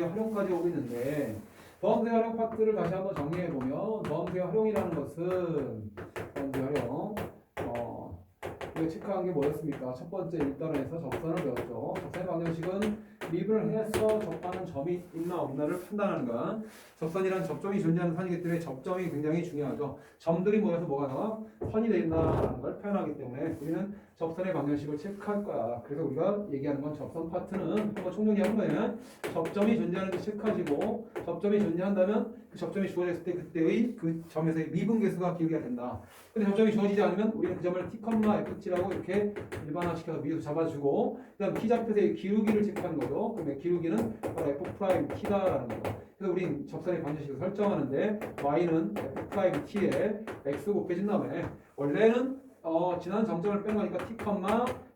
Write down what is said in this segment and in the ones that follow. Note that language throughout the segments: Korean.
도함수의 활용까지 오고 있는데 도함수의 활용 파트를 다시 한번 정리해보면 도함수의 활용이라는 것은 도함수의 활용 이거 체크한 게 뭐였습니까? 첫 번째 1단원에서 접선을 배웠죠. 접선의 방정식은 미분을 해서 접하는 점이 있나 없나를 판단하는 것. 접선이란 접점이 존재하는 선이기 때문에 접점이 굉장히 중요하죠. 점들이 모여서 뭐가 나와? 선이 되어 있나라는 걸 표현하기 때문에 우리는 접선의 방정식을 체크할 거야. 그래서 우리가 얘기하는 건 접선 파트는 한번 총정리한 거예요. 접점이 존재하는지 체크하시고 접점이 존재한다면 그 접점이 주어졌을 때 그때의 그 점에서의 미분 계수가 기울여야 된다. 근데 접점이 주어지지 않으면 우리는 그 점을 T,F라고 이렇게 일반화시켜서 미에서 잡아주고 그 다음 T 좌표에서의 기울기를 체크하는 거죠. 그러면 기울기는 바로 F'T다라는 거죠. 그래서 우린 접선의 방정식을 설정하는데 Y는 F'T에 X 곱해진 다음에 원래는 지난 정점을 뺀 거니까 T,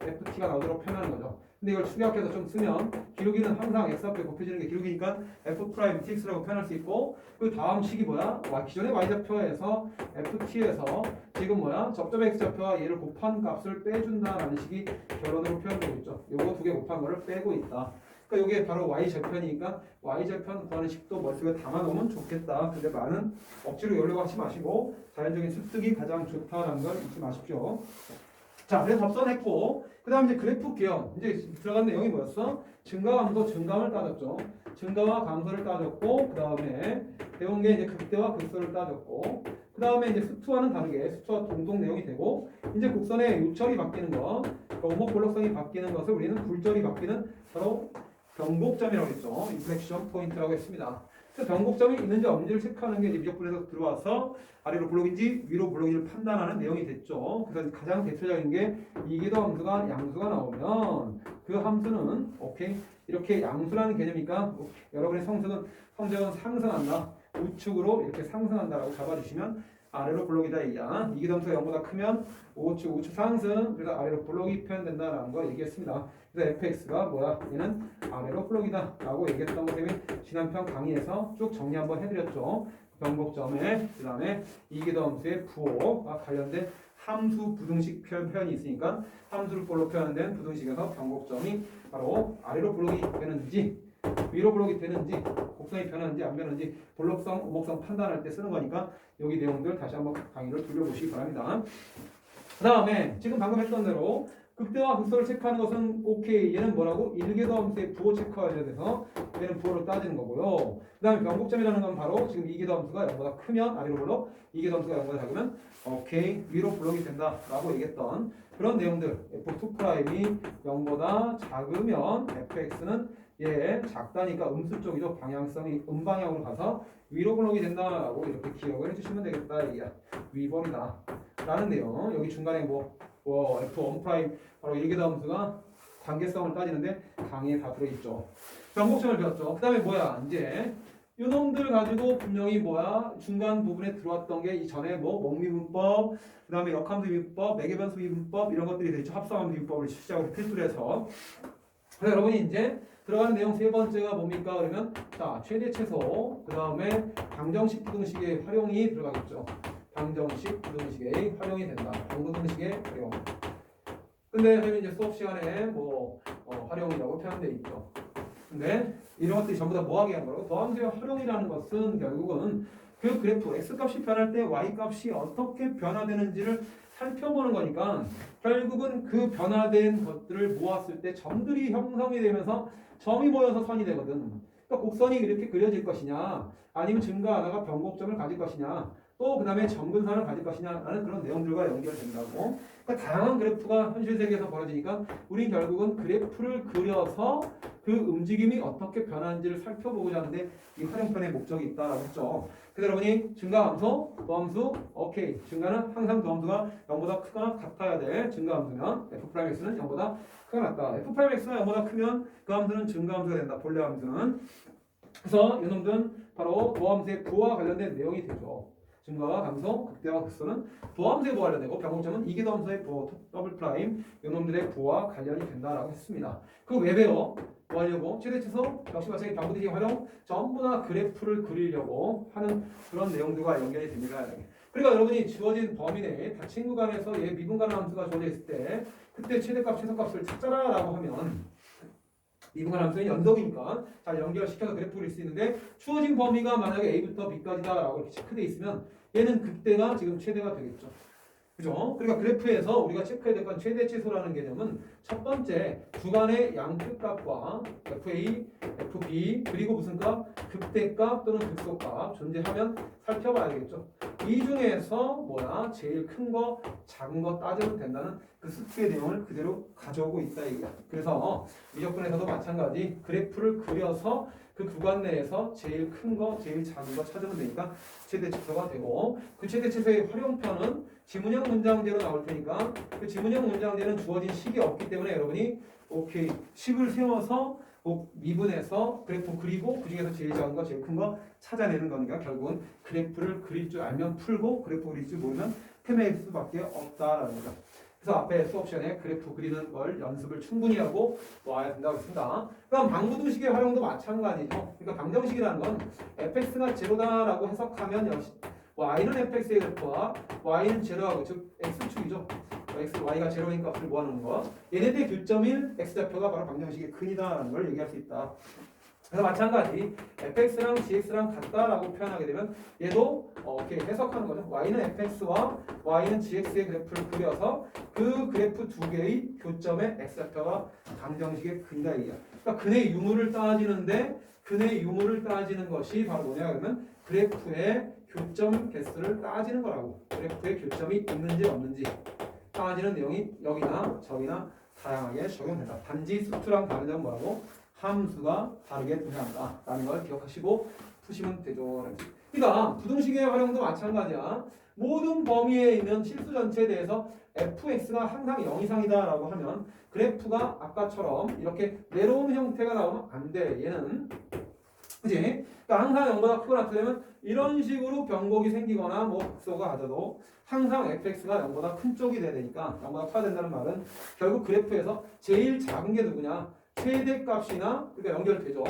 FT가 나오도록 표현하는 거죠. 근데 이걸 축약해서 좀 쓰면 기울기는 항상 X 앞에 곱해지는 게 기울기니까 F'TX라고 표현할 수 있고 그 다음 식이 뭐야? 기존의 Y좌표에서 FT에서 지금 뭐야? 접점의 X좌표와 얘를 곱한 값을 빼준다라는 식이 결론으로 표현되고 있죠. 요거 두 개 곱한 거를 빼고 있다. 그러니까 이게 바로 Y좌표니까 Y좌표 구하는 식도 머릿속에 담아놓으면 좋겠다. 근데 많은 억지로 열려고 하지 마시고 자연적인 습득이 가장 좋다라는 걸 잊지 마십시오. 자, 그래서 접선했고 그 다음 이제 그래프 개형 이제 들어간 내용이 뭐였어? 증가감도 증감을 따졌죠. 증가와 감소를 따졌고 그 다음에 배운 게 이제 극대와 극소를 따졌고 그 다음에 이제 수투와는 다르게 수투와 동동 내용이 되고 이제 곡선의 요철이 바뀌는 거 오목볼록성이 바뀌는 것을 우리는 굴절이 바뀌는 바로 변곡점이라고 했죠. 인플렉션 포인트라고 했습니다. 그래서 변곡점이 있는지 없는지를 체크하는 게 이제 미적분에서 들어와서 아래로 블록인지 위로 블록인지를 판단하는 내용이 됐죠. 그래서 가장 대표적인 게 이기도 함수가 양수가 나오면 그 함수는 오케이 이렇게 양수라는 개념이니까 여러분의 성적은 상승한다. 우측으로 이렇게 상승한다라고 잡아주시면 아래로 블록이다 이야. 이기도 함수가 0보다 크면 우측 상승. 그래서 아래로 블록이 표현된다라는 거 얘기했습니다. 그래서 fx가 뭐야? 얘는 아래로 블록이다 라고 얘기했던 것 때문에 지난 편 강의에서 쭉 정리 한번 해드렸죠. 변곡점에 그 다음에 이기도 함수의 부호와 관련된 함수 부등식 표현이 있으니까 함수를 볼로 표현된 부등식에서 변곡점이 바로 아래로 블록이 되는지 위로 블록이 되는지 곡선이 변하는지 안 변하는지 볼록성, 오목성 판단할 때 쓰는 거니까 여기 내용들 다시 한번 강의를 돌려보시기 바랍니다. 그 다음에 지금 방금 했던 대로 극대와 극소를 체크하는 것은 오케이. 얘는 뭐라고? 일계도 함수의 부호 체크해야 돼서 얘는 부호를 따지는 거고요. 그 다음에 변곡점이라는 건 바로 지금 이계도 함수가 0보다 크면 아래로 블록, 이계도 함수가 0보다 작으면 오케이 위로 블록이 된다라고 얘기했던 그런 내용들. F2'이 0보다 작으면 fx는 얘 작다니까 음수 쪽이죠. 방향성이 음방향으로 가서 위로 블록이 된다라고 이렇게 기억을 해주시면 되겠다. 이게 위번이다 라는 내용. 여기 중간에 F1' 바로 일계도 함수가 관계성을 따지는데 강의에 다 들어있죠. 변곡점을 배웠죠. 그 다음에 이제 요놈들 가지고 분명히 중간 부분에 들어왔던 게 이전에 목미분법, 그 다음에 역함수 미분법, 매개변수 미분법 이런 것들이 되죠. 합성함수 미분법을 시작으로 필두로 해서. 그래서 여러분이 이제 들어가는 내용 세 번째가 뭡니까? 그러면 자 최대 최소, 그 다음에 방정식 부등식의 활용이 들어가겠죠. 방정식 부등식의 활용이 된다. 방부등식의 활용. 근데 선생님 이제 수업 시간에 활용이라고 표현되어 있죠. 근데 이런 것들이 전부 다 뭐하게 한 거라고? 더함수의 활용이라는 것은 결국은 그 그래프 x값이 변할 때 y값이 어떻게 변화되는지를 살펴보는 거니까 결국은 그 변화된 것들을 모았을 때 점들이 형성이 되면서 점이 모여서 선이 되거든. 그러니까 곡선이 이렇게 그려질 것이냐 아니면 증가하다가 변곡점을 가질 것이냐 또 그 다음에 점근선을 가질 것이냐라는 그런 내용들과 연결된다고. 그러니까 다양한 그래프가 현실 세계에서 벌어지니까 우린 결국은 그래프를 그려서 그 움직임이 어떻게 변하는지를 살펴보고자 하는데 이 활용편의 목적이 있다라고 했죠. 그래서 여러분이 증가함수, 도함수, 오케이. 증가는 항상 도함수가 0보다 크거나 같아야 돼. 증가함수면 F'X는 0보다 크거나 같다. F'X가 0보다 크면 그 함수는 증가함수가 된다. 본래 함수는. 그래서 이놈들은 바로 도함수의 부호와 관련된 내용이 되죠. 증가와 감소, 극대와 극소는 부호함수의 부호와 관련되고 변곡점은 이기도함수의 부호, 더블 프라임 이놈들의 부호와 관련이 된다라고 했습니다. 그거 왜 배워? 뭐 하려고? 최대 최소, 역시 마찬가지 방부등식 활용 전부 다 그래프를 그리려고 하는 그런 내용들과 연결이 됩니다. 그러니까 여러분이 주어진 범위 내에 닫힌 구간에서 얘 미분가는 함수가 주어져 있을 때 그때 최대값, 최소값을 찾아라 라고 하면 미분할 함수는 연속이니까 잘 연결시켜서 그래프 그릴 수 있는데 주어진 범위가 만약에 A부터 B까지다라고 이렇게 체크돼 있으면 얘는 극대가 지금 최대가 되겠죠. 그죠? 그러니까 그래프에서 우리가 체크해야 될 건 최대 최소라는 개념은 첫 번째 주간의 양끝값과 FA, FB 그리고 무슨 값? 극대값 또는 극소값 존재하면 살펴봐야 되겠죠. 이 중에서 뭐야? 제일 큰 거, 작은 거 따지면 된다는 그 수치의 내용을 그대로 가져오고 있다 이거야. 그래서 미적분에서도 마찬가지 그래프를 그려서 그 구간 내에서 제일 큰 거, 제일 작은 거 찾으면 되니까 최대 최소가 되고 그 최대 최소의 활용편은 지문형 문장제로 나올 테니까 그 지문형 문장제는 주어진 식이 없기 때문에 여러분이 오케이 식을 세워서 미분해서 그래프 그리고 그 중에서 제일 작은 거, 제일 큰 거 찾아내는 거니까 결국은 그래프를 그릴 줄 알면 풀고 그래프 그릴 줄 모르면 헤매일 수밖에 없다라는 거죠. 그래서 앞에 수옵션에 그래프 그리는 걸 연습을 충분히 하고 와야 된다고 했습니다. 그럼 방부등식의 활용도 마찬가지죠. 그러니까 방정식이라는 건 fx가 제로다라고 해석하면 역시 y는 fx의 그래프와 y는 제로하고 즉 x축이죠. x, y가 제로인 값을 모아놓은 거. 얘네들의 교점인 x좌표가 바로 방정식의 근이다라는 걸 얘기할 수 있다. 그래서 마찬가지 fx랑 gx랑 같다라고 표현하게 되면 얘도 이렇게 해석하는 거죠. y는 fx와 y는 gx의 그래프를 그려서 그 그래프 두 개의 교점의 x좌표가 방정식의 근이다 얘기야. 그러니까 근의 유무를 따지는데 근의 유무를 따지는 것이 바로 뭐냐 그러면 그래프의 교점 개수를 따지는 거라고. 그래프의 교점이 있는지 없는지 따지는 내용이 여기나 저기나 다양하게 적용된다. 단지 수투랑 다른 점은 뭐라고? 함수가 다르게 등장한다 라는 걸 기억하시고 푸시면 되죠. 그러니까 부등식의 활용도 마찬가지야. 모든 범위에 있는 실수 전체에 대해서 fx가 항상 0 이상이다 라고 하면 그래프가 아까처럼 이렇게 내려오는 형태가 나오면 안 돼. 얘는 그지? 그러니까 항상 0보다 크거나 같으려면 이런 식으로 변곡이 생기거나 뭐 극소가 가져도 항상 fx가 0보다 큰 쪽이 돼야 되니까 0보다 커야 된다는 말은 결국 그래프에서 제일 작은 게 누구냐? 최대값이나 그러니까 연결되죠.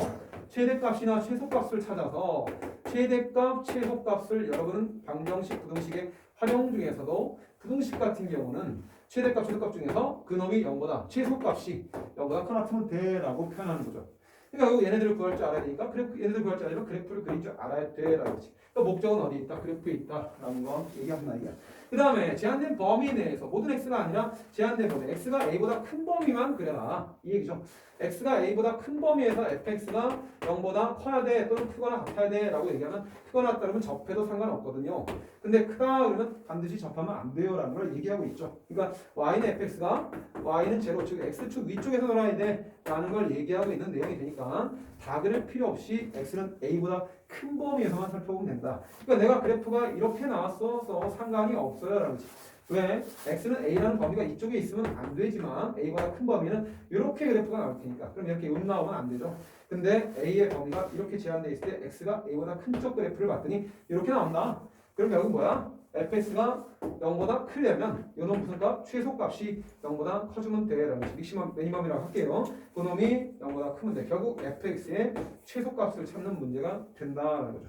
최대값이나 최소값을 찾아서 최대값, 최소값을 여러분은 방정식, 부등식의 활용 중에서도 부등식 같은 경우는 최대값, 최소값 중에서 그놈이 0보다 최소값이 0보다 크거나 같으면 돼라고 표현하는 거죠. 그러니까 얘네들을 구할 줄 알아야 되니까 얘네들 구할 줄 알려면 그래프를 그릴 줄 알아야 돼라고 했지. 또 목적은 어디 있다? 그래프에 있다라는 거 얘기한다 이게. 그 다음에 제한된 범위 내에서 모든 x가 아니라 제한된 범위 x가 a보다 큰 범위만 그려라 이 얘기죠. x가 a보다 큰 범위에서 fx가 0보다 커야 돼 또는 크거나 같아야 돼 라고 얘기하면 크거나 같다 그러면 접해도 상관없거든요. 근데 크다 그러면 반드시 접하면 안 돼요 라는 걸 얘기하고 있죠. 그러니까 y는 fx가 y는 제로 즉 x축 위쪽에서 놀아야 돼 라는 걸 얘기하고 있는 내용이 되니까 다 그릴 필요 없이 x는 a보다 큰 범위에서만 살펴보면 된다. 그러니까 내가 그래프가 이렇게 나왔어서 상관이 없어요 라는 거지. 왜? x는 a라는 범위가 이쪽에 있으면 안 되지만 a보다 큰 범위는 이렇게 그래프가 나올 테니까 그럼 이렇게 나오면 안 되죠. 근데 a의 범위가 이렇게 제한되어 있을 때 x가 a보다 큰 쪽 그래프를 봤더니 이렇게 나온다. 그럼 결국 뭐야? fx가 0보다 크려면 요놈 무슨 값? 최소값이 0보다 커지면 돼 라는 거지. 맥시멈, 미니멈이라고 할게요. 그놈이 0보다 크면 돼. 결국 fx의 최소값을 찾는 문제가 된다는 거죠.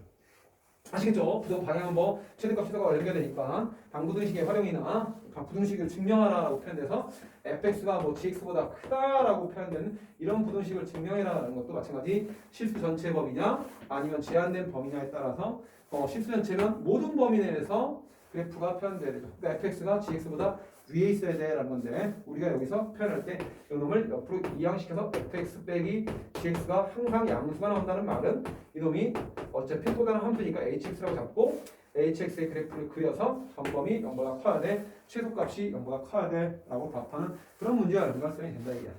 아시겠죠? 부등 방향은 뭐 최대값 최소값과 연결되니까 방부등식의 활용이나 부등식을 증명하라라고 표현돼서 fx가 뭐 gx보다 크다라고 표현되는 이런 부등식을 증명해라라는 것도 마찬가지 실수 전체 범위냐 아니면 제한된 범위냐에 따라서 실수 전체면 모든 범위 내에서 그래프가 표현돼야 되죠. 그러니까 fx가 gx보다 위에 있어야 돼라는 건데 우리가 여기서 표현할 때 이놈을 옆으로 이항시켜서 fx 빼기 gx가 항상 양수가 나온다는 말은 이놈이 어차피 또 다른 함수니까 hx라고 잡고 hx의 그래프를 그려서 전범위 0보다 커야 돼 최소값이 0보다 커야 돼 라고 답하는 그런 문제가 연관성이 된다 이게.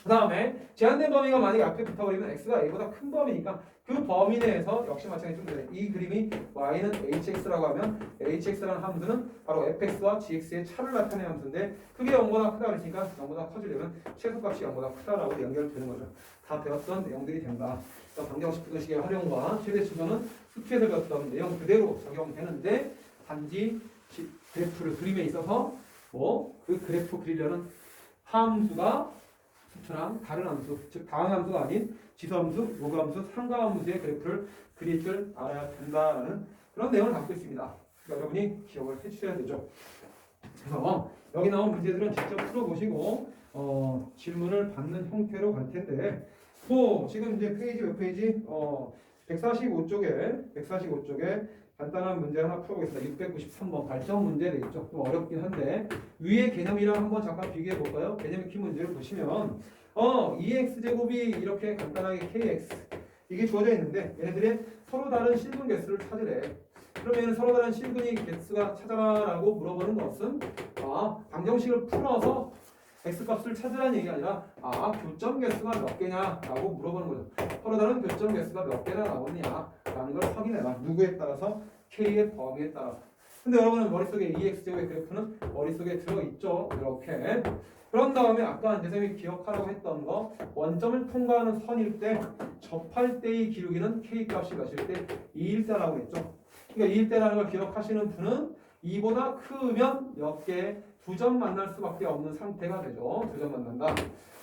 그 다음에 제한된 범위가 만약에 앞에 붙어버리면 x가 a보다 큰 범위니까 그 범위 내에서 역시 마찬가지로 이 그림이 y는 hx라고 하면 hx라는 함수는 바로 fx와 gx의 차를 나타내는 함수인데 그게 0보다 크다 그랬으니까 0보다 커지려면 최소값이 0보다 크다라고 연결되는 거죠. 다 배웠던 내용들이 된다. 그러니까 방정식 부등식의 활용과 최대 추정은 수트에서 배웠던 내용 그대로 적용되는데 단지 그래프를 그림에 있어서 뭐 그 그래프 그리려는 함수가 수트랑 다른 함수, 즉 다항함수가 아닌 지수함수, 요함수, 상가함수의 그래프를 그릴 줄 알아야 된다라는 그런 내용을 담고 있습니다. 그러니까 여러분이 기억을 해주셔야 되죠. 그래서 여기 나온 문제들은 직접 풀어보시고 질문을 받는 형태로 갈 텐데 지금 이제 페이지 몇 페이지? 145쪽에 간단한 문제 하나 풀어보겠습니다. 693번 발전 문제 되겠죠. 좀 어렵긴 한데 위의 개념이랑 한번 잠깐 비교해 볼까요? 개념 키 문제를 보시면 EX제곱이 이렇게 간단하게 KX 이게 주어져 있는데 얘네들이 서로 다른 실근 개수를 찾으래. 그러면 서로 다른 실근이 개수가 찾아라라고 물어보는 것은 방정식을 풀어서 X값을 찾으라는 얘기가 아니라 교점 개수가 몇 개냐라고 물어보는 거죠. 서로 다른 교점 개수가 몇 개나 나오느냐라는 걸 확인해라. 누구에 따라서? K의 범위에 따라서. 근데 여러분은 머릿속에 EX제곱의 그래프는 머릿속에 들어있죠. 이렇게. 그런 다음에 아까 이제 선생님이 기억하라고 했던 거 원점을 통과하는 선일 때 접할 때의 기울기는 K값이 몇일 때 2일 때라고 했죠. 그러니까 2일 때라는 걸 기억하시는 분은 2보다 크면 몇 개? 2점 만날 수밖에 없는 상태가 되죠. 2점 만난다.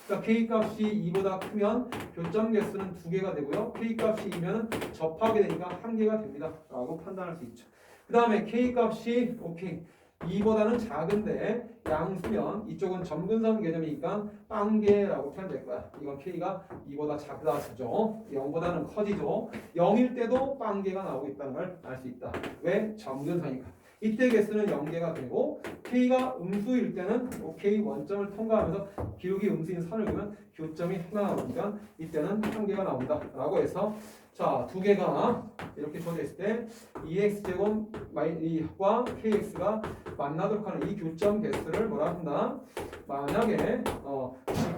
그러니까 K값이 2보다 크면 교점 개수는 2개가 되고요. K값이 2면 접하게 되니까 1개가 됩니다. 라고 판단할 수 있죠. 그 다음에 K값이 2보다는 작은데 양수면 이쪽은 점근선 개념이니까 빵개라고 표현될 거야. 이건 K가 2보다 작다죠. 0보다는 커지죠. 0일 때도 빵개가 나오고 있다는 걸 알 수 있다. 왜? 점근선이니까. 이때 개수는 0개가 되고 K가 음수일 때는 K 원점을 통과하면서 기울기 음수인 선을 그으면 교점이 하나 나오니까 이때는 1개가 나온다 라고 해서 자, 2개가 이렇게 주어져 있을 때 EX제곱과 KX가 만나도록 하는 이 교점 개수를 뭐라 한다? 만약에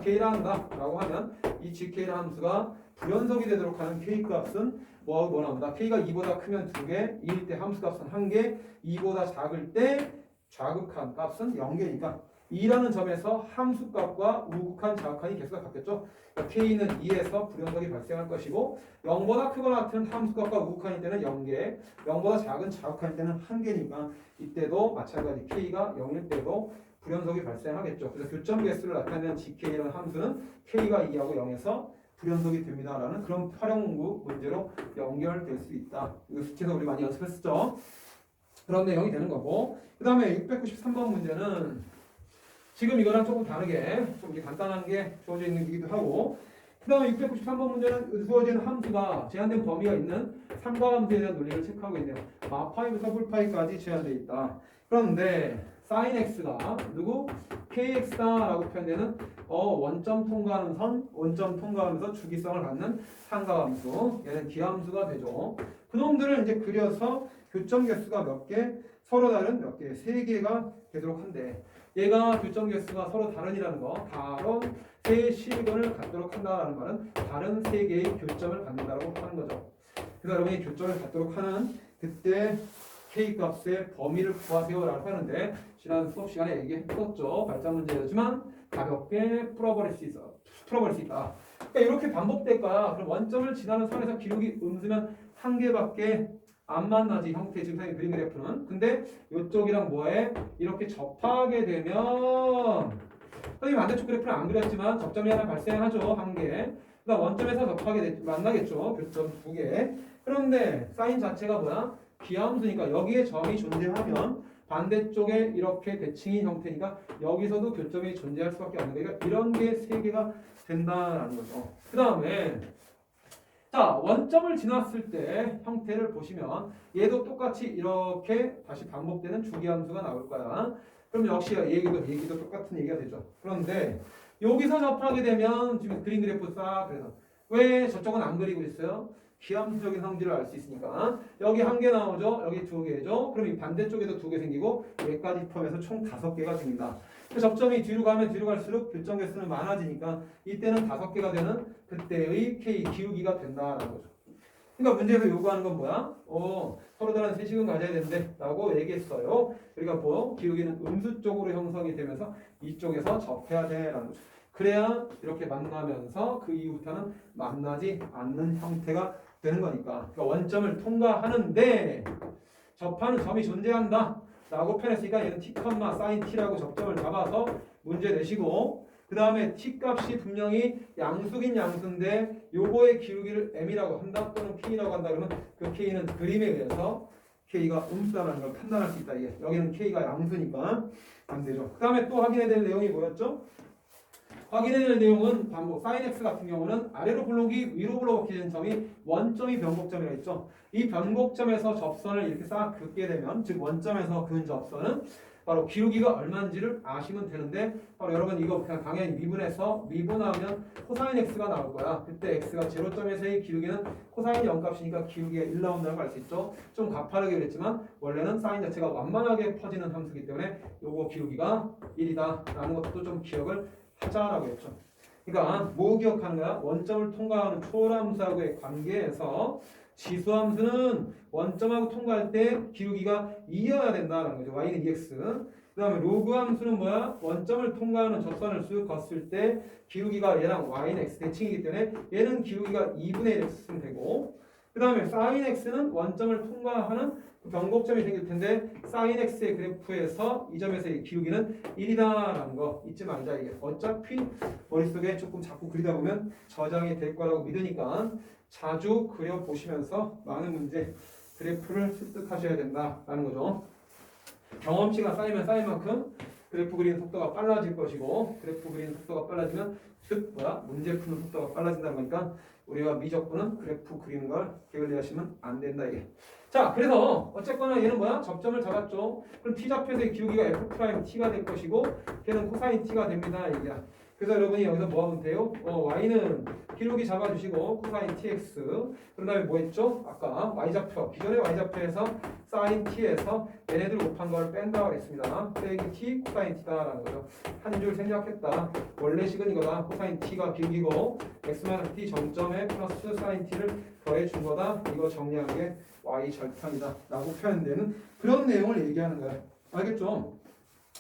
GK라 한다 라고 하면 이 GK라 함수가 불연속이 되도록 하는 K값은 뭐 나온다? K가 2보다 크면 2개, 2일 때 함수값은 1개, 2보다 작을 때 좌극한 값은 0개니까 2라는 점에서 함수값과 우극한 좌극한이 개수가 같겠죠? 그러니까 K는 2에서 불연속이 발생할 것이고 0보다 크거나 같은 함수값과 우극한일 때는 0개, 0보다 작은 좌극한일 때는 1개니까 이때도 마찬가지 K가 0일 때도 불연속이 발생하겠죠. 그래서 교점 개수를 나타내는 GK라는 함수는 K가 2하고 0에서 불연속이 됩니다라는 그런 활용구 문제로 연결될 수 있다. 이거 숙제에서 우리 많이 연습했었죠. 그런 내용이 되는 거고 그 다음에 693번 문제는 지금 이거랑 조금 다르게 좀 간단한 게 주어져 있는 거기도 하고 그 다음에 693번 문제는 주어진 함수가 제한된 범위가 있는 삼가함수에 대한 논리를 체크하고 있네요. 마파이부터 풀파이까지 제한되어 있다. 그런데 sin x가 누구? kx다라고 표현되는 원점 통과하는 선, 원점 통과하면서 주기성을 갖는 삼가함수 얘는 기함수가 되죠. 그놈들을 이제 그려서 교점 개수가 몇 개? 서로 다른 몇 개? 3개가 되도록 한대. 얘가 교점 개수가 서로 다른이라는 거, 다른 세 실근을 갖도록 한다라는 말은 다른 3개의 교점을 갖는다라고 하는 거죠. 그래서 여러분이 교점을 갖도록 하는 그때 K값의 범위를 구하세요라고 하는데 지난 수업 시간에 얘기했었죠. 발전 문제였지만 가볍게 풀어버릴 수 있다. 그러니까 이렇게 반복될 거야. 그럼 원점을 지나는 선에서 기울기 음수면 1개밖에 안 만나지 형태 지금 선생님 그린 그래프는. 근데 이쪽이랑 뭐해? 이렇게 접하게 되면 선생님 반대쪽 그래프는 안 그렸지만 접점이 하나 발생하죠. 1개. 그다음 원점에서 접하게 만나겠죠. 교점 2개. 그런데 사인 자체가 뭐야? 기함수니까 여기에 점이 존재하면 반대쪽에 이렇게 대칭인 형태니까 여기서도 교점이 존재할 수밖에 없는 거예요. 그러니까 이런 게 3개가 된다라는 거죠. 그 다음에 자, 원점을 지났을 때 형태를 보시면 얘도 똑같이 이렇게 다시 반복되는 주기함수가 나올 거야. 그럼 역시 얘기도 똑같은 얘기가 되죠. 그런데 여기서 접하게 되면 지금 그림 그래프 싹 그래서 왜 저쪽은 안 그리고 있어요? 기함수적인 성질을 알 수 있으니까 여기 1개 나오죠. 여기 2개죠. 그럼 이 반대쪽에도 2개 생기고 얘까지 포함해서 총 5개가 생긴다. 접점이 뒤로 가면 뒤로 갈수록 교점 개수는 많아지니까 이때는 5개가 되는 그때의 K 기울기가 된다라는 거죠. 그러니까 문제에서 요구하는 건 뭐야? 서로 다른 세식은 가져야 되는데 라고 얘기했어요. 그러니까 기울기는 음수 쪽으로 형성이 되면서 이쪽에서 접해야 돼라는 거죠. 그래야 이렇게 만나면서 그 이후부터는 만나지 않는 형태가 되는 거니까. 그러니까 원점을 통과하는데 접하는 점이 존재한다 라고 표현했으니까 얘는 t, sin t라고 접점을 잡아서 문제 내시고 그 다음에 t값이 분명히 양수긴 양수인데 요거의 기울기를 m이라고 한다 또는 k라고 한다 그러면 그 k는 그림에 의해서 k가 음수다라는 걸 판단할 수 있다. 여기는 k가 양수니까 안 되죠. 그 다음에 또 확인해야 될 내용이 뭐였죠? 확인해야 될 내용은 반복. sin x 같은 경우는 아래로 블록이 위로 블록이 되는 점이 원점이 변곡점이라 했죠. 이 변곡점에서 접선을 이렇게 싹 긋게 되면, 즉 원점에서 그은 접선은 바로 기울기가 얼마인지를 아시면 되는데, 바로 여러분 이거 그냥 당연히 미분해서 미분하면 코사인 x가 나올 거야. 그때 x가 제로점에서의 기울기는 코사인 0값이니까 기울기가 1 나온다는 걸 알 수 있죠. 좀 가파르게 그랬지만 원래는 사인 자체가 완만하게 퍼지는 함수이기 때문에 요거 기울기가 1이다 라는 것도 좀 기억을 하자라고 했죠. 그러니까 뭐 기억하는 거야? 원점을 통과하는 초월함수하고의 관계에서 지수함수는 원점하고 통과할 때 기울기가 2여야 된다는 거죠. y는 2x. 그 다음에 로그 함수는 뭐야? 원점을 통과하는 접선을 쓱 걷을 때 기울기가 얘랑 y는 x 대칭이기 때문에 얘는 기울기가 2분의 1 쓰면 되고, 그 다음에 sin x는 원점을 통과하는 그 변곡점이 생길 텐데 sin x의 그래프에서 이 점에서의 기울기는 1이다라는 거 잊지 말자. 이게 어차피 머릿속에 조금 자꾸 그리다 보면 저장이 될 거라고 믿으니까 자주 그려보시면서 많은 문제 그래프를 습득하셔야 된다라는 거죠. 경험치가 쌓이면 쌓인 만큼 그래프 그리는 속도가 빨라질 것이고, 그래프 그리는 속도가 빨라지면 즉 문제 푸는 속도가 빨라진다는 거니까 우리가 미적분은 그래프 그리는 걸 게을리하시면 안 된다 이게. 자, 그래서 어쨌거나 얘는 접점을 잡았죠. 그럼 t 좌표에서의 기울기가 f 프라임 t가 될 것이고 걔는 코사인 t가 됩니다 이게야. 그래서 여러분이 여기서 뭐 하면 돼요? y는 기울기 잡아주시고 코사인 tx. 그런 다음에 뭐 했죠? 아까 y좌표, 기존의 y좌표에서 sin t에서 얘네들 곱한 걸 뺀다고 했습니다. 빼기 t, 코사인 t다라는 거죠. 한 줄 생략했다. 원래 식은 이거다. 코사인 t가 기울기고 x-t 정점에 플러스 sin t를 더해 준 거다. 이거 정리한 게 y 절편이다 라고 표현되는 그런 내용을 얘기하는 거예요. 알겠죠?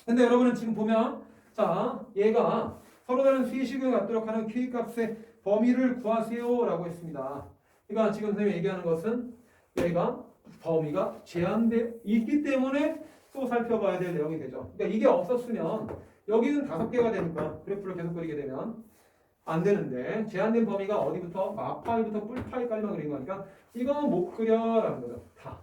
근데 여러분은 지금 보면 자, 얘가 서로 다른 수의식을 갖도록 하는 K값의 범위를 구하세요 라고 했습니다. 그러니까 지금 선생님이 얘기하는 것은 얘가 범위가 제한되어 있기 때문에 또 살펴봐야 될 내용이 되죠. 그러니까 이게 없었으면 여기는 5개가 되니까 그래프를 계속 그리게 되면 안 되는데, 제한된 범위가 어디부터? 마파이부터 뿔파이까지만 그린 거니까 이건 못 그려라는 거죠. 다.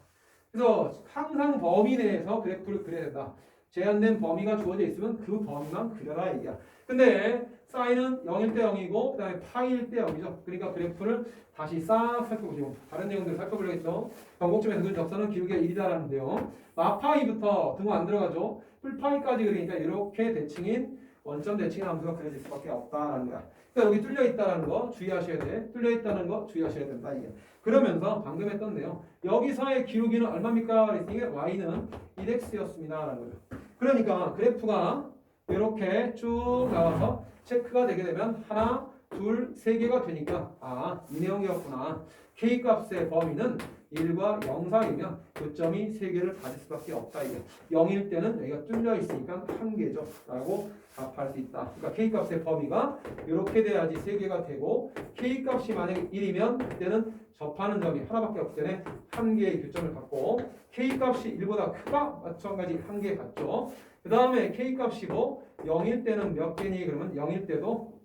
그래서 항상 범위 내에서 그래프를 그려야 된다. 제한된 범위가 주어져 있으면 그 범위만 그려라 얘기야. 근데 사인은 0일 때 0이고 그 다음에 파일 때 0이죠. 그러니까 그래프를 다시 싹 살펴보시고 다른 내용들을 살펴보려겠죠. 변곡점에서 그 접선은 기울기가 1이다라는데요. 마파이부터 등호 안 들어가죠. 풀파이까지 그리니까 이렇게 대칭인 원점 대칭 함수가 그려질 수밖에 없다라는 거야. 그러니까 여기 뚫려 있다라는 거 주의하셔야 돼. 뚫려 있다는 거 주의하셔야 된다 이게. 그러면서 방금 했던 내용 여기서의 기울기는 얼마입니까? 그랬으니 y는 1x였습니다라는 거죠. 그러니까 그래프가 이렇게 쭉 나와서 체크가 되게 되면 하나, 둘, 세 개가 되니까 이 내용이었구나. K값의 범위는 1과 0 사이면 교점이 3개를 가질 수밖에 없다. 이게 0일 때는 여기가 뚫려 있으니까 1개죠 라고 답할 수 있다. 그러니까 K값의 범위가 이렇게 돼야지 3개가 되고, K값이 만약에 1이면 그때는 접하는 점이 하나밖에 없기 때문에 1개의 교점을 갖고, K값이 1보다 크다? 마찬가지 1개 같죠. 그 다음에 K값이 0일 때는 몇 개니? 그러면 0일 때도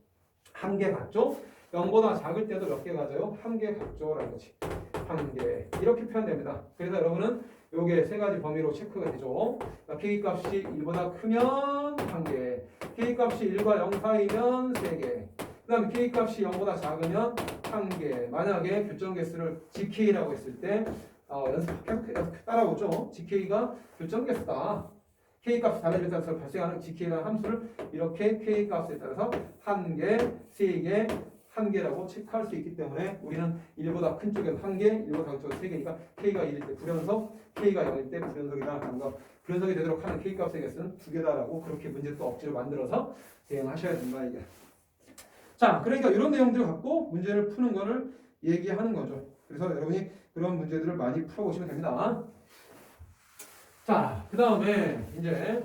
1개 같죠? 0보다 작을 때도 몇 개 가져요? 1개 같죠? 라는 거지. 1개. 이렇게 표현됩니다. 그래서 여러분은 요게 세 가지 범위로 체크가 되죠. 그러니까 K값이 1보다 크면 1개, K값이 1과 0 사이면 3개, 그 다음에 K값이 0보다 작으면 1개. 만약에 교점 개수를 GK라고 했을 때 계속 따라오죠. GK가 교점 개수다. K값이 달라질 때 발생하는 GK라는 함수를 이렇게 K값에 따라서 1개, 3개, 1개라고 체크할 수 있기 때문에 우리는 1보다 큰 쪽에는 1개, 1보다 작은 쪽은 3개니까 K가 1일 때 불연속, K가 0일 때 불연속이다 하는 거. 불연속이 되도록 하는 K값의 개수는 2개다라고 그렇게 문제 또 억지로 만들어서 대응하셔야 된다 이게. 자, 그러니까 이런 내용들을 갖고 문제를 푸는 거를 얘기하는 거죠. 그래서 여러분이 그런 문제들을 많이 풀어보시면 됩니다. 자, 그 다음에 이제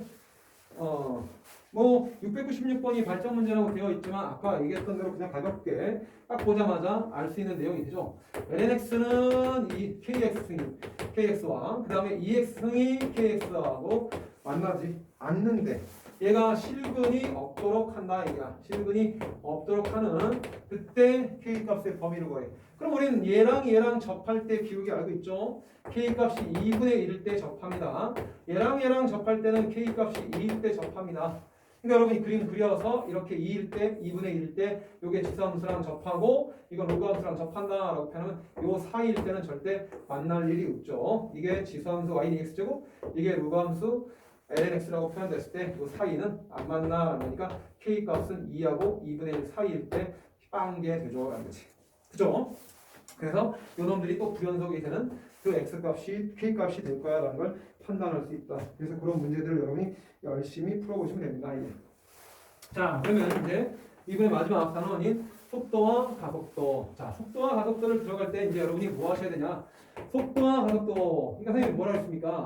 696번이 발전 문제라고 되어 있지만 아까 얘기했던 대로 그냥 가볍게 딱 보자마자 알 수 있는 내용이 되죠. lnx는 이 kx와 그 다음에 2x승이 kx하고 만나지 않는데 얘가 실근이 없도록 한다 얘기야. 실근이 없도록 하는 그때 k값의 범위를 구해. 그럼 우리는 얘랑 접할 때 기울기 알고 있죠? k값이 2분의 1일 때 접합니다. 얘랑 접할 때는 k값이 2일 때 접합니다. 그러니까 여러분이 그림 그려서 이렇게 2일 때, 2분의 1일 때 요게 지수함수랑 접하고 이건 로그함수랑 접한다라고 표현하면 요 사이일 때는 절대 만날 일이 없죠. 이게 지수함수 y는 x제곱, 이게 로그함수 lnx라고 표현됐을 때 요 사이는 안 만나라는 거니까 k 값은 2하고 2분의 1 사이일 때 빵게 되죠. 라는 거지. 그죠? 그래서 요 놈들이 또 부연속이 되는 그 x 값이 k 값이 될 거야 라는 걸 판단할 수 있다. 그래서 그런 문제들을 여러분이 열심히 풀어보시면 됩니다. 이제. 자, 그러면 이제 이번에 마지막 단원인 속도와 가속도. 자, 속도와 가속도를 들어갈 때 이제 여러분이 뭐 하셔야 되냐? 속도와 가속도. 그러니까 선생님이 뭐라 했습니까?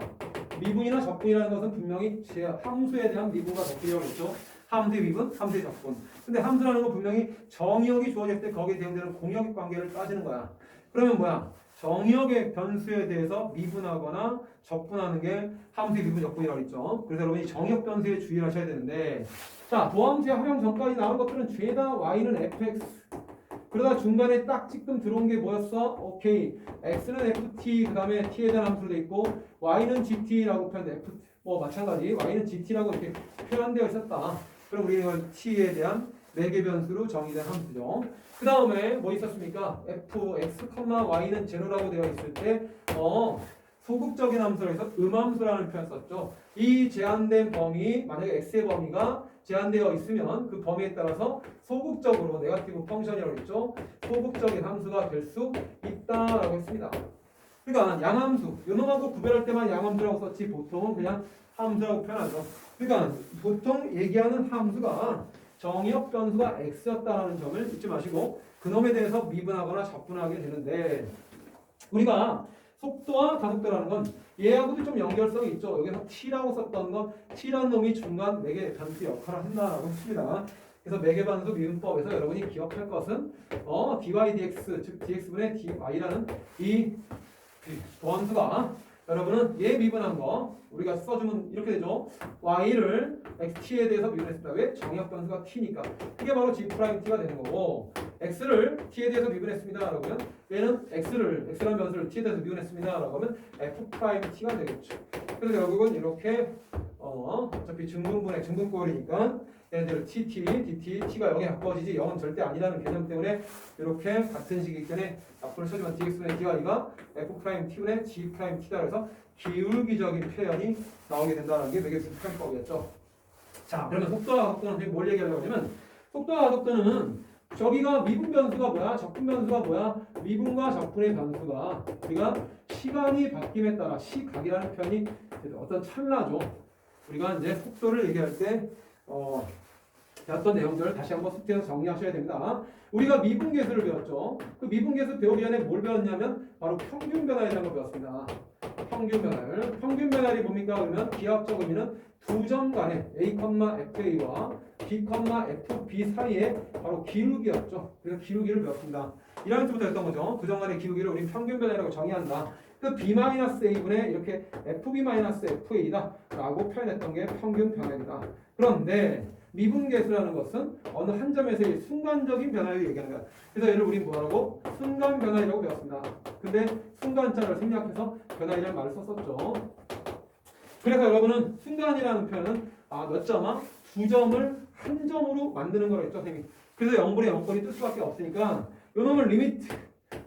미분이나 적분이라는 것은 분명히 함수에 대한 미분과 적분이라고 했죠. 함수의 미분, 함수의 적분. 근데 함수라는 건 분명히 정의역이 주어질 때 거기에 대응되는 공역 관계를 따지는 거야. 그러면 뭐야? 정의역의 변수에 대해서 미분하거나 적분하는 게 함수의 미분 적분이라고 했죠. 그래서 여러분이 정의역 변수에 주의를 하셔야 되는데, 자, 도함수의 활용 전까지 나온 것들은 죄다 y는 fx. 그러다 중간에 딱 지금 들어온 게 뭐였어? 오케이. x는 ft, 그 다음에 t에 대한 함수로 돼 있고, y는 gt라고 표현돼. f, 마찬가지. y는 gt라고 이렇게 표현되어 있었다. 그럼 우리는 이걸 t에 대한 매개 변수로 정의된 함수죠. 그 다음에 뭐 있었습니까? fx, y는 제로라고 되어 있을 때, 소극적인 함수로 해서 음함수라는 표현 썼죠. 이 제한된 범위, 만약에 x의 범위가 제한되어 있으면 그 범위에 따라서 소극적으로 네거티브 펑션이라고 했죠. 소극적인 함수가 될 수 있다라고 했습니다. 그러니까 양함수, 요놈하고 구별할 때만 양함수라고 썼지 보통은 그냥 함수라고 표현하죠. 그러니까 보통 얘기하는 함수가 정의역 변수가 x였다라는 점을 잊지 마시고 그놈에 대해서 미분하거나 적분하게 되는데 우리가 속도와 가속도라는 건 얘하고도 좀 연결성이 있죠. 여기서 t라고 썼던 건 t라는 놈이 중간 매개 변수 역할을 한다라고 했습니다. 그래서 매개 변수 미분법에서 여러분이 기억할 것은 dy dx 즉 dx분의 dy라는 이 도함수가 여러분은 얘 미분한 거 우리가 써주면 이렇게 되죠. y를 xt에 대해서 미분했습니다. 왜? 정의역 변수가 t니까. 이게 바로 g't가 되는 거고 x를 t에 대해서 미분했습니다. 라고 하면 얘는 x라는 변수를 t에 대해서 미분했습니다. 라고 하면 f't가 되겠죠. 그래서 결국은 이렇게 어차피 증분꼴이니까 얘네들 tt, dt, t가 0에 가까워지지 0은 절대 아니라는 개념 때문에 이렇게 같은 식이기 때문에 앞으로 쳐주면 dx분의 dy가 f't분의 g't다 그래서 기울기적인 표현이 나오게 된다는 게 매개수 표현법이었죠. 자, 그러면 속도와 가속도는 뭘 얘기하려고 하냐면 속도와 가속도는 저기가 미분 변수가 뭐야? 적분 변수가 뭐야? 미분과 적분의 변수가 우리가 시간이 바뀜에 따라 시각이라는 표현이 어떤 찰나죠. 우리가 이제 속도를 얘기할 때 배웠던 내용들을 다시 한번 숙제에서 정리하셔야 됩니다. 우리가 미분계수를 배웠죠. 그 미분계수 배우기 전에 뭘 배웠냐면 바로 평균 변화에 대한 걸 배웠습니다. 평균 변화를. 평균 변화율이 뭡니까? 그러면 기하학적 의미는 두 점 간의 a, fa와 b, fb 사이에 바로 기울기였죠. 그래서 기울기를 배웠습니다. 1학년 때부터 했던 거죠. 두 점 간의 기울기를 우리 평균 변화라고 정의한다. 그 b-a분의 이렇게 fb-fa다 라고 표현했던 게 평균 변화이다. 그런데 미분계수라는 것은 어느 한 점에서의 순간적인 변화를 얘기하는 거야. 그래서 얘를 우린 뭐라고? 순간 변화이라고 배웠습니다. 근데 순간자를 생략해서 변화이라는 말을 썼었죠. 그래서 여러분은 순간이라는 표현은 몇 점아? 두 점을 한 점으로 만드는 거라 했죠, 선생님이. 그래서 0분의 0번이 뜰 수밖에 없으니까 요놈을 리미트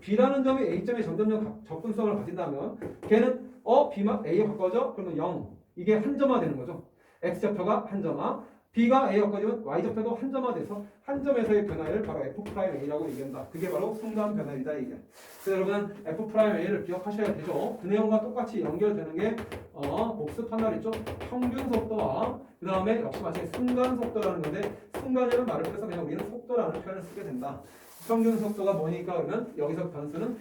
b라는 점이 a점에 점점점 접근성을 가진다면 걔는 b만 a에 바꿔져? 그러면 0. 이게 한 점화 되는 거죠. x좌표가 한 점화. b가 a에 바꿔지면 y좌표도 한 점화 돼서 한 점에서의 변화를 바로 f'a라고 얘기한다. 그게 바로 순간 변화이다 이게. 그래서 여러분 f'a를 기억하셔야 되죠. 그 내용과 똑같이 연결되는 게 복습한다 그랬죠. 평균 속도와 그 다음에 역시 마찬가지 순간 속도라는 건데 순간이라는 말을 빼서 그냥 우리는 속도라는 표현을 쓰게 된다. 평균 속도가 뭐니까 그러면 여기서 변수는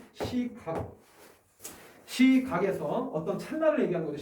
시각에서 어떤 찰나를 얘기하는 거죠.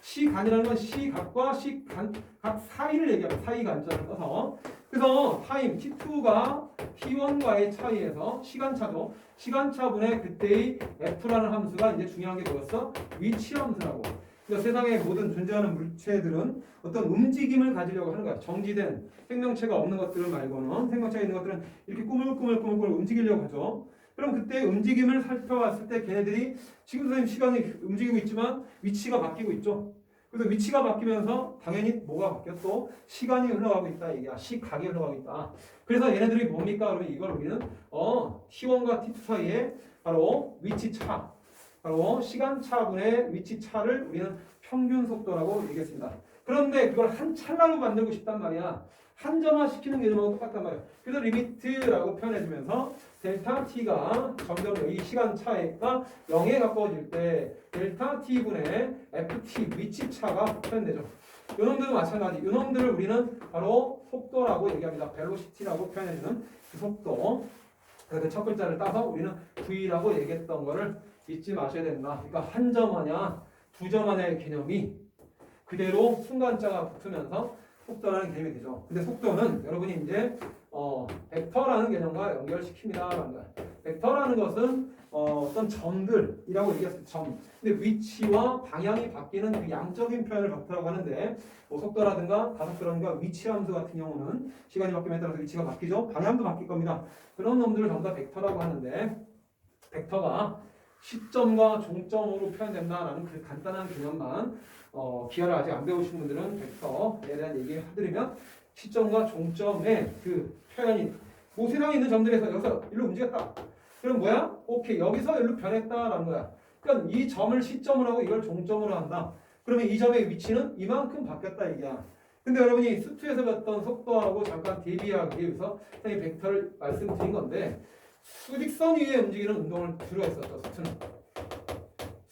시간이라는 건 시각과 시간 각 사이를 얘기하는 사이간자를 써서 그래서 타임 t2가 t1과의 차이에서 시간차죠. 시간차분의 그때의 f라는 함수가 이제 중요한 게 뭐였어? 위치 함수라고. 그러니까 세상의 모든 존재하는 물체들은 어떤 움직임을 가지려고 하는 거야. 정지된 생명체가 없는 것들 말고는 생명체가 있는 것들은 이렇게 꾸물꾸물 움직이려고 하죠. 그럼 그때 움직임을 살펴봤을 때 걔네들이 지금 선생님 시간이 움직이고 있지만 위치가 바뀌고 있죠. 그래서 위치가 바뀌면서 당연히 뭐가 바뀌었어? 시간이 흘러가고 있다 얘기야. 시각이 흘러가고 있다. 그래서 얘네들이 뭡니까? 그러면 이걸 우리는 T1과 T2 사이에 바로 위치 차, 바로 시간 차분의 위치 차를 우리는 평균 속도라고 얘기했습니다. 그런데 그걸 한 찰나로 만들고 싶단 말이야. 한점화시키는 개념하고 똑같단 말이야. 그래서 리미트라고 표현해주면서 델타 t가 점점 이 시간 차가 0에 가까워질 때 델타 t분의 ft 위치 차가 표현되죠. 요놈들도 마찬가지. 요놈들을 우리는 바로 속도라고 얘기합니다. 벨로시티라고 표현해주는 그 속도. 그래서 첫 글자를 따서 우리는 v라고 얘기했던 거를 잊지 마셔야 된다. 그러니까 한 점화냐 두 점화냐의 개념이 그대로 순간자가 붙으면서 속도라는 개념이 되죠. 근데 속도는 여러분이 이제 벡터라는 개념과 연결시킵니다라는 거야. 벡터라는 것은 어떤 점들이라고 얘기했을 때 점. 근데 위치와 방향이 바뀌는 그 양적인 표현을 벡터라고 하는데 뭐 속도라든가 가속도라든가 위치 함수 같은 경우는 시간이 바뀌면 따라서 위치가 바뀌죠. 방향도 바뀔 겁니다. 그런 놈들을 전부 다 벡터라고 하는데 벡터가 시점과 종점으로 표현된다라는 그 간단한 개념만 기하를 아직 안 배우신 분들은 벡터에 대한 얘기를 해드리면 시점과 종점의 그 표현이 뭐 세상에 있는 점들에서 여기서 일로 움직였다. 그럼 뭐야? 오케이 여기서 일로 변했다라는 거야. 그러니까 이 점을 시점으로 하고 이걸 종점으로 한다. 그러면 이 점의 위치는 이만큼 바뀌었다 얘기야. 근데 여러분이 수투에서 봤던 속도하고 잠깐 대비하기 위해서 선생님이 벡터를 말씀드린 건데 수직선 위에 움직이는 운동을 주로 했었죠. 수투는.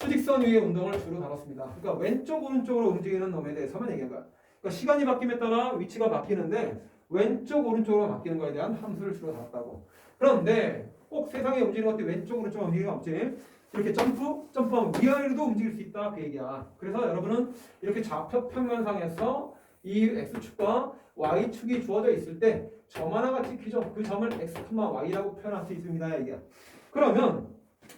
수직선 위의 운동을 주로 다뤘습니다. 그러니까 왼쪽 오른쪽으로 움직이는 놈에 대해서만 얘기한 거야. 그러니까 시간이 바뀜에 따라 위치가 바뀌는데 왼쪽 오른쪽으로 바뀌는 거에 대한 함수를 주로 다뤘다고. 그런데 꼭 세상에 움직이는 것들이 왼쪽 오른쪽 움직이는 거 없지. 이렇게 점프하면 위아래로도 움직일 수 있다 그 얘기야. 그래서 여러분은 이렇게 좌표 평면상에서 이 x축과 y축이 주어져 있을 때 점 하나가 찍히죠. 그 점을 x, y라고 표현할 수 있습니다 얘기야. 그러면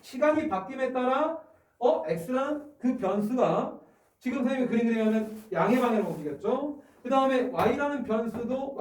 시간이 바뀜에 따라 x라는 그 변수가 지금 선생님이 그림 그리면 양의 방향으로 움직였죠. 그 다음에 y라는 변수도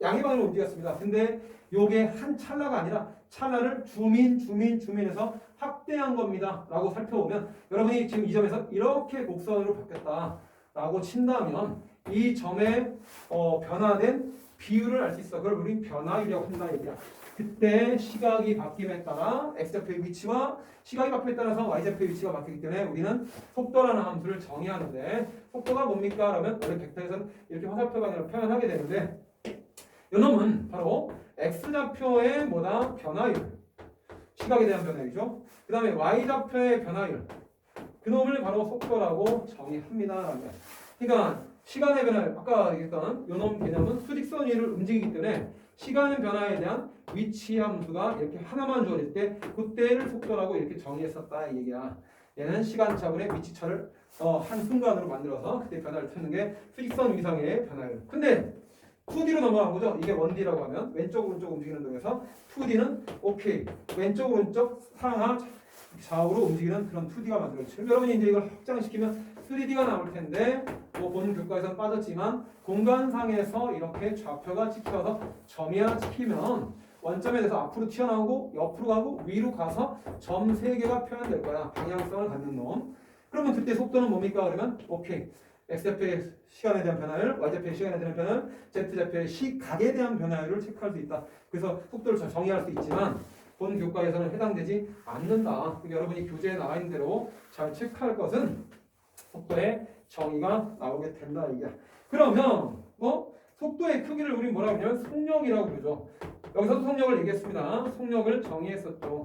양의 방향으로 움직였습니다. 근데 요게 한 찰나가 아니라 찰나를 주민에서 확대한 겁니다. 라고 살펴보면 여러분이 지금 이 점에서 이렇게 곡선으로 바뀌었다 라고 친다면 이 점의 변화된 비율을 알 수 있어. 그걸 우리 변화율이라고 한다 얘기야. 그때 시각이 바뀜에 따라 x좌표의 위치와 시각이 바뀜에 따라서 y좌표의 위치가 바뀌기 때문에 우리는 속도라는 함수를 정의하는데 속도가 뭡니까? 그러면 원래 벡터에서는 이렇게 화살표 방향으로 표현하게 되는데 이놈은 바로 x좌표의 뭐다? 변화율. 시각에 대한 변화율이죠. 그 다음에 y좌표의 변화율. 그놈을 바로 속도라고 정의합니다. 그러니까 시간의 변화율, 아까 얘기했던 요놈 개념은 수직선 위를 움직이기 때문에 시간의 변화에 대한 위치 함수가 이렇게 하나만 주어질 때 그때를 속도라고 이렇게 정의했었다 이 얘기야. 얘는 시간차분의 위치차를 한순간으로 만들어서 그때 변화를 찾는 게 수직선 위상의 변화율. 근데 2D로 넘어간 거죠. 이게 1D라고 하면 왼쪽 오른쪽 움직이는 동에서 2D는 오케이 왼쪽 오른쪽 상하 좌우로 움직이는 그런 2D가 만들어지죠. 여러분이 이제 이걸 확장시키면 3D가 나올 텐데 뭐 본 교과에서는 빠졌지만 공간상에서 이렇게 좌표가 찍혀서 점이야 찍히면 원점에 대해서 앞으로 튀어나오고 옆으로 가고 위로 가서 점 3개가 표현될 거야. 방향성을 갖는 놈. 그러면 그때 속도는 뭡니까? 그러면 오케이 x좌표의 시간에 대한 변화율, y좌표의 시간에 대한 변화율, z좌표의 시각에 대한 변화율을 체크할 수 있다. 그래서 속도를 정의할 수 있지만 본 교과에서는 해당되지 않는다. 여러분이 교재에 나와 있는 대로 잘 체크할 것은 속도의 정의가 나오게 된다 이게. 그러면 속도의 크기를 우리 뭐라고 하냐면 속력이라고 그러죠. 여기서도 속력을 얘기했습니다. 속력을 정의했었죠.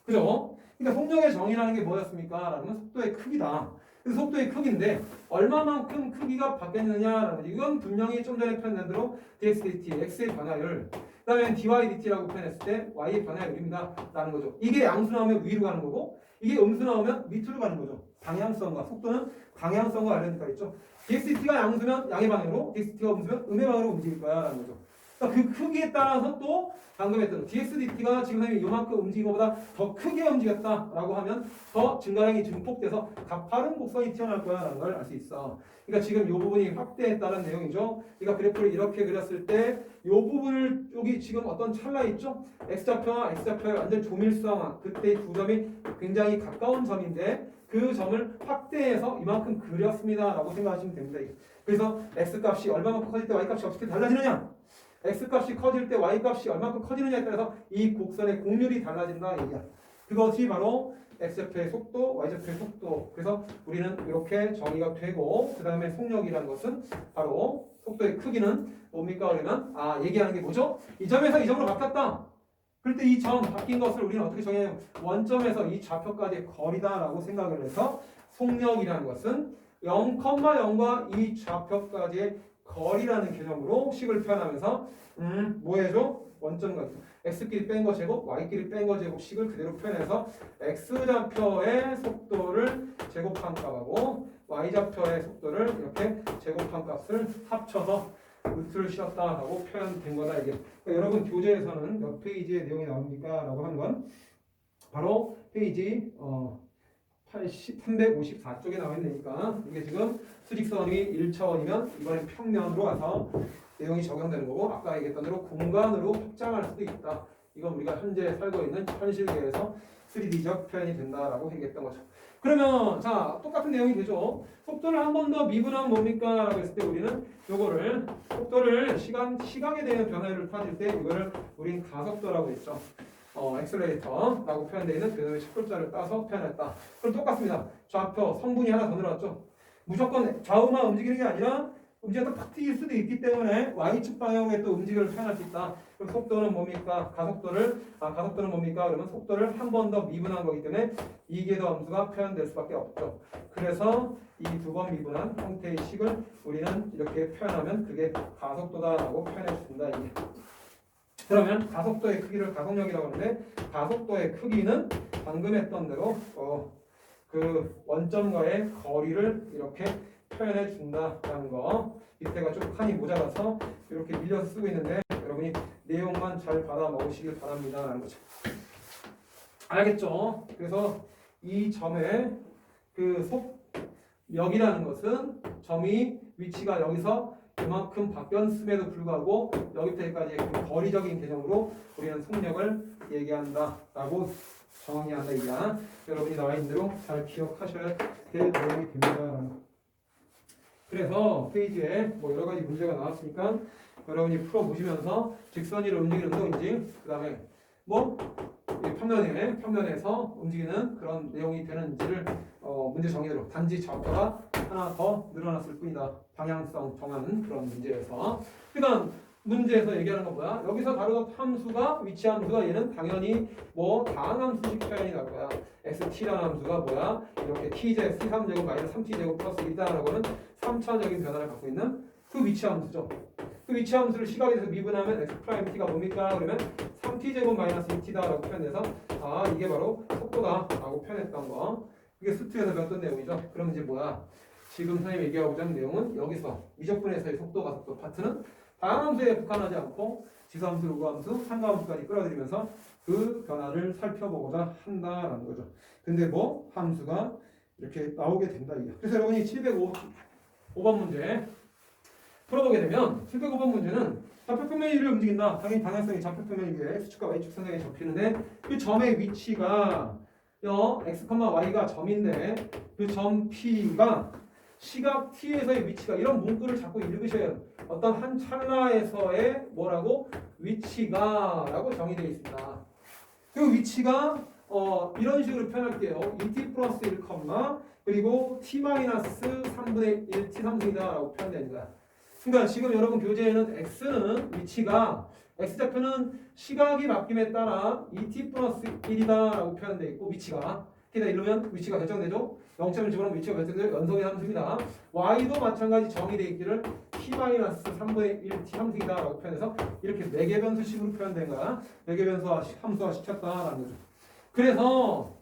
그죠? 그러니까 속력의 정의라는 게 뭐였습니까? 라는 속도의 크기다. 그래서 속도의 크기인데 얼마만큼 크기가 바뀌었느냐라는 거지. 이건 분명히 좀 전에 표현된 대로 dx, dt, x의 변화율. 그 다음에 dy, dt라고 표현했을 때 y의 변화율입니다. 라는 거죠. 이게 양수 나오면 위로 가는 거고 이게 음수 나오면 밑으로 가는 거죠. 방향성과 속도는 방향성과 관련된 거 있죠. dx, dt가 양수면 양의 방향으로 dx, dt가 음수면 음의 방향으로 움직일 거야 라는 거죠. 그러니까 그 크기에 따라서 또 방금 했던 dx dt가 지금 선생님이 요만큼 움직인 것보다 더 크게 움직였다라고 하면 더 증가량이 증폭돼서 가파른 곡선이 튀어나올 거야라는 걸 알 수 있어. 그러니까 지금 이 부분이 확대했다는 내용이죠. 그러니까 그래프를 이렇게 그렸을 때 이 부분을 여기 지금 어떤 찰나 있죠? x좌표와 x좌표의 완전 조밀수항 그때 두 점이 굉장히 가까운 점인데 그 점을 확대해서 이만큼 그렸습니다라고 생각하시면 됩니다. 그래서 x값이 얼마만큼 커질 때 y값이 어떻게 달라지느냐? x값이 커질 때 y값이 얼마만큼 커지느냐에 따라서 이 곡선의 곡률이 달라진다 얘기야. 그것이 바로 x좌표의 속도, y좌표의 속도. 그래서 우리는 이렇게 정의가 되고 그 다음에 속력이라는 것은 바로 속도의 크기는 뭡니까? 그러면 얘기하는 게 뭐죠? 이 점에서 이 점으로 바뀌었다. 그럴 때 이 점 바뀐 것을 우리는 어떻게 정해요? 원점에서 이 좌표까지의 거리다라고 생각을 해서 속력이라는 것은 0,0과 이 좌표까지의 거리라는 개념으로 식을 표현하면서 뭐 해줘? 원점과 x끼리 뺀 거 제곱, y끼리 뺀 거 제곱 식을 그대로 표현해서 x좌표의 속도를 제곱한 값하고 y좌표의 속도를 이렇게 제곱한 값을 합쳐서 루트를 씌웠다라고 표현된 거다 이게. 그러니까 여러분 교재에서는 몇 페이지의 내용이 나옵니까? 라고 하는 건 바로 페이지 354쪽에 나와 있으니까 이게 지금 수직선이 1차원이면 이번엔 평면으로 와서 내용이 적용되는 거고 아까 얘기했던 대로 공간으로 확장할 수도 있다. 이건 우리가 현재 살고 있는 현실계에서 3D적 표현이 된다라고 얘기했던 거죠. 그러면 자 똑같은 내용이 되죠. 속도를 한 번 더 미분하면 뭡니까? 라고 했을 때 우리는 요거를 속도를 시각에 대한 변화를 따질 때 이거를 우린 가속도라고 했죠. 엑셀레이터라고 표현되어 있는 그 첫 글자를 따서 표현했다. 그럼 똑같습니다. 좌표 성분이 하나 더 늘어났죠. 무조건 좌우만 움직이는 게 아니라 움직였다 팍 튀길 수도 있기 때문에 Y축 방향의 또 움직임을 표현할 수 있다. 그럼 속도는 뭡니까? 가속도는 뭡니까? 그러면 속도를 한 번 더 미분한 거기 때문에 이계도 함수가 표현될 수밖에 없죠. 그래서 이 두 번 미분한 형태의 식을 우리는 이렇게 표현하면 그게 가속도다라고 표현해 준다. 이게. 그러면 가속도의 크기를 가속력이라고 하는데 가속도의 크기는 방금 했던 대로 그 원점과의 거리를 이렇게 표현해 준다라는 거. 밑에가 좀 칸이 모자라서 이렇게 밀려서 쓰고 있는데 여러분이 내용만 잘 받아 먹으시길 바랍니다라는 거죠. 알겠죠? 그래서 이 점의 그 속력이라는 것은 점이 위치가 여기서 그만큼 바뀌었음에도 불구하고 여기까지의 그 거리적인 개념으로 우리는 속력을 얘기한다라고 정의한다 이야. 여러분이 나와 있는 대로 잘 기억하셔야 될 내용이 됩니다. 그래서 페이지에 뭐 여러 가지 문제가 나왔으니까 여러분이 풀어보시면서 직선으로 움직이는 운동인지 그 다음에 뭐 평면에서 움직이는 그런 내용이 되는지를 문제 정의대로 단지 좌표가 하나 더 늘어났을 뿐이다. 방향성 정하는 그런 문제에서. 그러니까 문제에서 얘기하는 건 뭐야? 여기서 다루던 함수가 위치 함수가 얘는 당연히 뭐 다항함수식 표현이 나올 거야. xt라는 함수가 뭐야? 이렇게 t제 c3제곱 마이너스 3t제곱 플러스 1이다라고 하는 3차적인 변화를 갖고 있는 그 위치 함수죠. 그 위치 함수를 시각에 대해서 미분하면 x't가 뭡니까? 그러면 3t제곱 마이너스 2t다라고 표현해서 이게 바로 속도다라고 표현했던 거. 그게 수투에서 배웠던 내용이죠. 그럼 이제 뭐야? 지금 선생님이 얘기하고자 하는 내용은 여기서 미적분에서의 속도 가속도 파트는 다항함수에 국한하지 않고 지수함수, 요구함수, 상가함수까지 끌어들이면서 그 변화를 살펴보고자 한다라는 거죠. 근데 뭐 함수가 이렇게 나오게 된다 이게. 그래서 여러분이 705번 문제 풀어보게 되면 705번 문제는 좌표평면이 움직인다. 당연히 방향성이 좌표평면 위에 x축과 y축 선상에 접히는데 그 점의 위치가 x, y가 점인데 그 점 P가 시각 T에서의 위치가 이런 문구를 자꾸 읽으셔야 해요. 어떤 한 찰나에서의 뭐라고? 위치가 라고 정의되어 있습니다. 그 위치가 이런 식으로 표현할게요. 2t 플러스 1, 그리고 t-3분의 1 t3승이다 라고 표현되는 거야. 그러니까 지금 여러분 교재에는 x는 위치가 x좌표는 시각이 바뀜에 따라 2t 플러스 1이다 라고 표현되어 있고 위치가 게다 이러면 위치가 결정되죠. 0점을 집어넣으면 위치가 결정되죠. 연속의 함수입니다. y도 마찬가지 정의되어 있기를 t-3분의 1 t3승이다 라고 표현해서 이렇게 매개변수식으로 표현된 거야. 매개변수와 함수화 시켰다라는 거죠. 그래서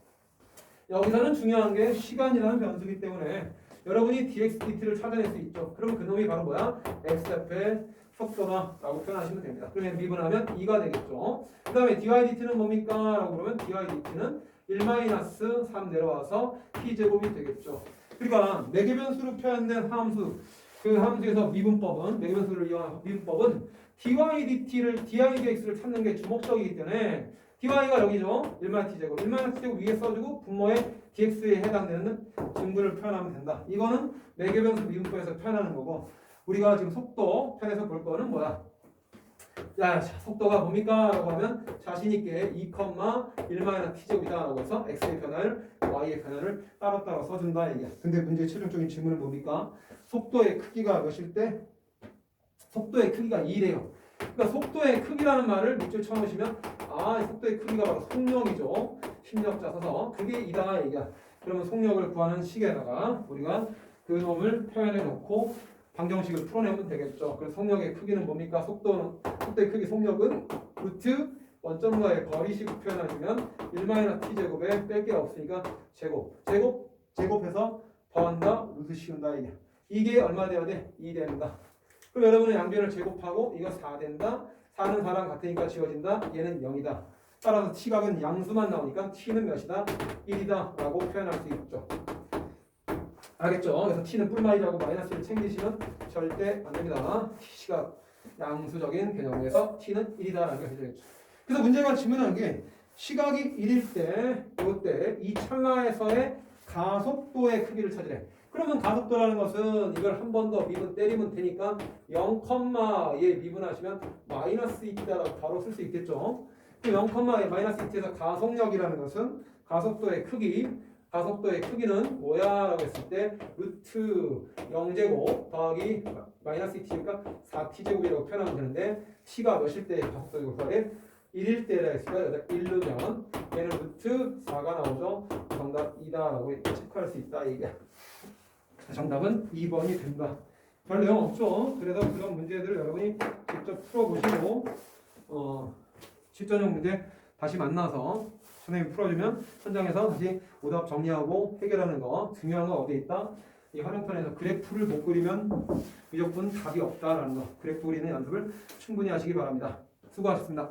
여기서는 중요한 게 시간이라는 변수이기 때문에 여러분이 dx, dt를 찾아낼 수 있죠. 그럼 그놈이 바로 뭐야? x좌표의 속도다라고 표현하시면 됩니다. 그러면 미분하면 2가 되겠죠. 그 다음에 dydt는 뭡니까? 라고 그러면 dydt는 1-3 내려와서 t제곱이 되겠죠. 그러니까 매개변수로 표현된 함수, 그 함수에서 미분법은, 매개변수를 이용한 미분법은 dydt를, didx를 찾는 게 주목적이기 때문에 dy가 여기죠. 1-t제곱. 1-t제곱 위에 써주고 분모의 dx에 해당되는 증분을 표현하면 된다. 이거는 매개변수 미분법에서 표현하는 거고, 우리가 지금 속도 편에서 볼 거는 뭐야? 자, 속도가 뭡니까? 라고 하면 자신있게 2,1-t제곱이다 라고 해서 x의 변화를 y의 변화를 따로따로 써준다 얘기야. 근데 문제의 최종적인 질문은 뭡니까? 속도의 크기가 몇일 때? 속도의 크기가 2래요. 그러니까 속도의 크기라는 말을 밑줄 쳐놓으시면 아, 속도의 크기가 바로 속력이죠. 심력자 써서 그게 2다 얘기야. 그러면 속력을 구하는 식에다가 우리가 그 놈을 표현해 놓고 방정식을 풀어내면 되겠죠. 그래서 속력의 크기는 뭡니까? 속도의 크기 속력은 루트 원점과의 거리식으로 표현하시면 1-t제곱에 뺄 게 없으니까 제곱해서 더한다 루트 씌운다 이게. 이게 얼마 돼야 돼? 2 된다. 그럼 여러분은 양변을 제곱하고 이거 4 된다. 4는 4랑 같으니까 지워진다. 얘는 0이다. 따라서 t각은 양수만 나오니까 t는 몇이다? 1이다 라고 표현할 수 있죠. 알겠죠? 그래서 t는 뿔마이라고 마이너스를 챙기시면 절대 안 됩니다. t시각 양수적인 개념에서 t는 1이다라는 게 되겠죠. 그래서 문제가 질문하는 게 시각이 1일 때, 이때 이 찰나에서의 가속도의 크기를 찾으래. 그러면 가속도라는 것은 이걸 한 번 더 미분 때리면 되니까 0,에 미분하시면 마이너스 2t라고 바로 쓸 수 있겠죠. 0,에 마이너스 2t에서 가속력이라는 것은 가속도의 크기는 뭐야? 라고 했을 때 루트 0제곱 더하기 마이너스 2t니까 4t제곱이라고 표현하면 되는데 t가 몇일 때 가속도를 구하래? 1일 때라 했으니까 1르면 얘는 루트 4가 나오죠. 정답 2다라고 체크할 수 있다 이게. 정답은 2번이 된다. 별 내용 없죠. 그래서 그런 문제들을 여러분이 직접 풀어보시고 실전형 문제 다시 만나서 선생님이 풀어주면 현장에서 다시 오답 정리하고 해결하는 거. 중요한 건 어디에 있다? 이 활용편에서 그래프를 못 그리면 무조건 답이 없다라는 거. 그래프 그리는 연습을 충분히 하시기 바랍니다. 수고하셨습니다.